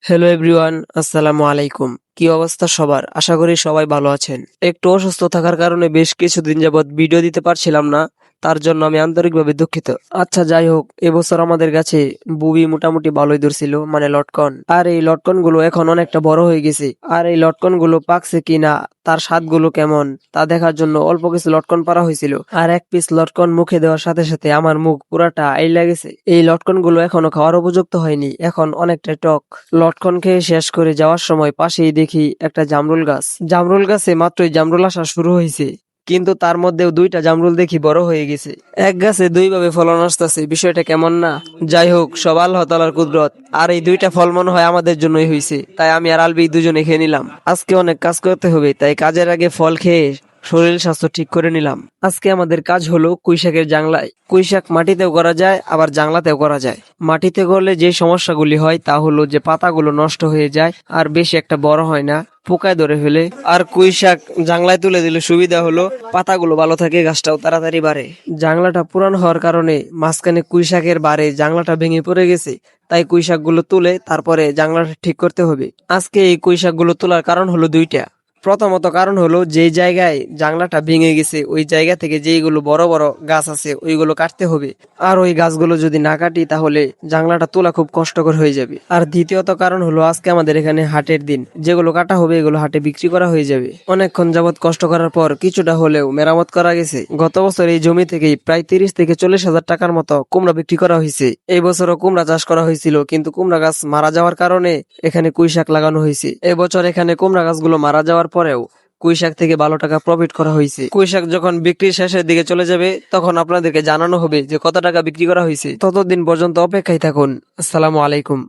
Hello everyone, আসসালামু আলাইকুম। কি অবস্থা সবার? আশা করি সবাই ভালো আছেন। একটু অসুস্থ থাকার কারণে বেশ কিছুদিন যাবৎ ভিডিও দিতে পারছিলাম না, তার জন্য আমি আন্তরিকভাবে দুঃখিত। আচ্ছা যাই হোক, এবছর আমাদের কাছে বুবি মোটামুটি ভালোই ধরছিল, মানে লটকন। আর এই লটকন গুলো এখন অনেকটা বড় হয়ে গেছে। আর এই লটকন গুলো পাকছে কিনা, তার স্বাদগুলো কেমন তা দেখার জন্য অল্প কিছু লটকন পাড়া হয়েছিল। আর এক পিস লটকন মুখে দেওয়ার সাথে সাথে আমার মুখ পুরাটা আইলা গেছে। এই লটকন গুলো এখনো খাওয়ার উপযুক্ত হয়নি, এখন অনেকটা টক। লটকন খেয়ে শেষ করে যাওয়ার সময় পাশেই দেখি একটা জামরুল গাছ। জামরুল গাছে মাত্রই জামরুল আসা শুরু হয়েছে, কিন্তু তার মধ্যেও দুইটা জামরুল দেখি বড় হয়ে গেছে। এক গাছে দুই ভাবে ফলন আসতেছে, বিষয়টা কেমন না? যাই হোক, সব আল্লাহ তাআলার কুদরত। আর এই দুইটা ফল মনে হয় আমাদের জন্যই হয়েছে, তাই আমি আর আলবি দুজনে খেয়ে নিলাম। আজকে অনেক কাজ করতে হবে, তাই কাজের আগে ফল খেয়ে শরীর স্বাস্থ্য ঠিক করে নিলাম। আজকে আমাদের কাজ হলো কুইশাকের জাংলায়। কুইশাক মাটিতেও করা যায়, আবার জাংলাতেও করা যায়। মাটিতে করলে যে সমস্যাগুলি হয় তা হলো যে পাতাগুলো নষ্ট হয়ে যায় আর বেশি একটা বড় হয় না, পোকায় ধরে ফেলে। আর কুইশাক জাংলায় তুলে দিলে সুবিধা হলো পাতাগুলো ভালো থাকে, গাছটাও তাড়াতাড়ি বাড়ে। জাংলাটা পুরান হওয়ার কারণে মাঝখানে কুইশাকের বারে জাংলাটা ভেঙে পড়ে গেছে, তাই কুইশাক গুলো তুলে তারপরে জাংলাটা ঠিক করতে হবে। আজকে এই কুইশাক গুলো তোলার কারণ হলো দুইটা। প্রথমত কারণ হলো যে জায়গায় জাংলাটা ভেঙে গেছে ওই জায়গা থেকে যেইগুলো বড় বড় গাছ আছে ওইগুলো কাটতে হবে। আর ওই গাছগুলো যদি না কাটি তাহলে জাংলাটা তোলা খুব কষ্টকর হয়ে যাবে। আর দ্বিতীয়ত কারণ হলো আজকে আমাদের এখানে হাটের দিন, যেগুলো কাটা হবে এগুলো হাটে বিক্রি করা হয়ে যাবে। অনেকক্ষণ যাবৎ কষ্ট করার পর কিছুটা হলেও মেরামত করা গেছে। গত বছর এই জমি থেকেই প্রায় 30 থেকে 40 হাজার টাকার মতো কুমড়া বিক্রি করা হয়েছে। এই বছরও কুমড়া চাষ করা হয়েছিল, কিন্তু কুমড়া গাছ মারা যাওয়ার কারণে এখানে কুইশাক লাগানো হয়েছে। এবছর এখানে কুমড়া গাছগুলো মারা যাওয়ার পরেও কুইশাক থেকে ভালো টাকা প্রফিট করা হয়েছে। কুইশাক যখন বিক্রির শেষের দিকে চলে যাবে তখন আপনাদেরকে জানানো হবে যে কত টাকা বিক্রি করা হয়েছে। ততদিন পর্যন্ত অপেক্ষায় থাকুন। আসসালামু আলাইকুম।